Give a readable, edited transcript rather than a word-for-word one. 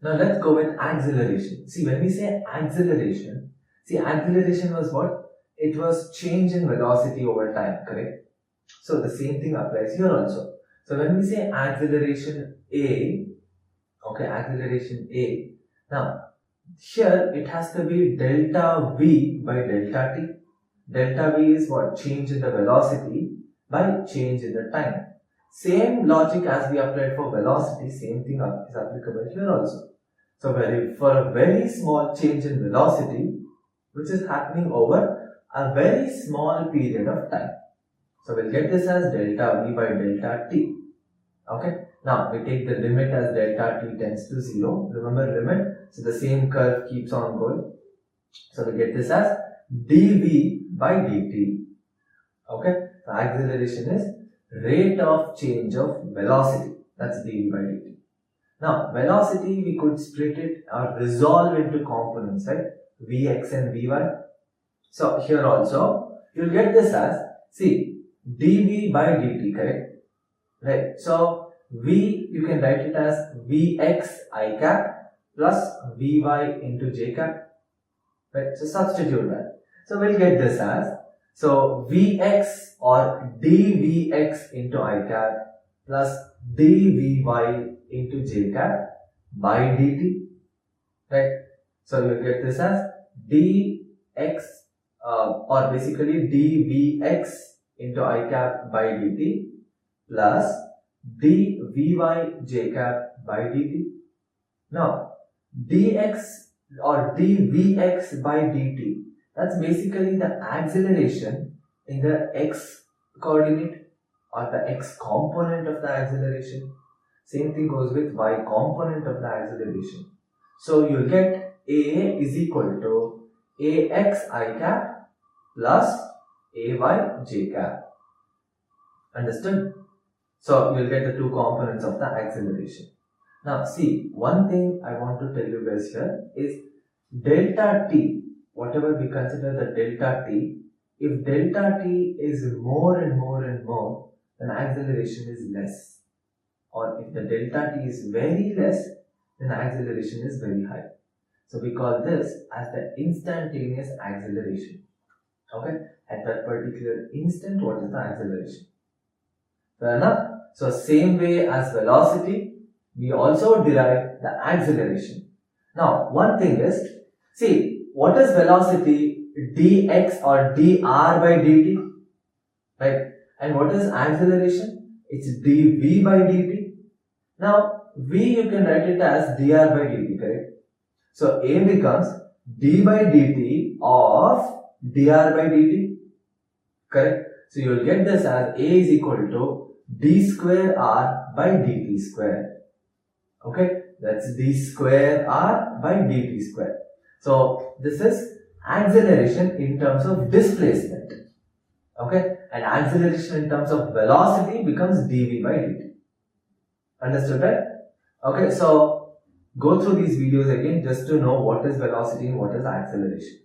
Now let's go with acceleration. See, when we say acceleration, acceleration was what? It was change in velocity over time, correct? So the same thing applies here also. So when we say acceleration A, okay, acceleration A, now here it has to be delta V by delta T. Delta V is what? Change in the velocity by change in the time. Same logic as we applied for velocity, same thing is applicable here also. So for a very small change in velocity, which is happening over a very small period of time. So we'll get this as delta V by delta T. Okay. Now we take the limit as delta T tends to 0. Remember limit. So the same curve keeps on going. So we get this as dV by dt. Okay. So acceleration is rate of change of velocity. That's dV by dt. Now, velocity we could split it or resolve into components, right? Vx and Vy. So, here also, you'll get this as, see, dV by dt, correct? Right. So, V, you can write it as Vx I cap plus Vy into j cap. Right. So, substitute that. So, we'll get this as, so Vx or dVx into I cap plus dVy into j cap by dt, right? So you get this as dx or basically dvx into I cap by dt plus dvy j cap by dt. Now dx or dvx by dt, that's basically the acceleration in the x coordinate or the x component of the acceleration. Same thing goes with y component of the acceleration. So you'll get A is equal to ax I cap plus ay j cap. Understood? So you'll get the two components of the acceleration. Now see, one thing I want to tell you guys here is delta t, whatever we consider the delta t, if delta t is more and more and more, then acceleration is less. Or if the delta t is very less, then acceleration is very high. So we call this as the instantaneous acceleration. Okay, at that particular instant, what is the acceleration? Fair enough? So same way as velocity, we also derive the acceleration. Now, one thing is, see, what is velocity? Dx or dr by dt, right? And what is acceleration? It's dv by dt. Now, v you can write it as dr by dt, correct? So, a becomes d by dt of dr by dt, correct? So, you will get this as a is equal to d square r by dt square. Okay, that's d square r by dt square. So, this is acceleration in terms of displacement. Okay, and acceleration in terms of velocity becomes dv by dt. Understood, right? Okay, so go through these videos again just to know what is velocity and what is acceleration.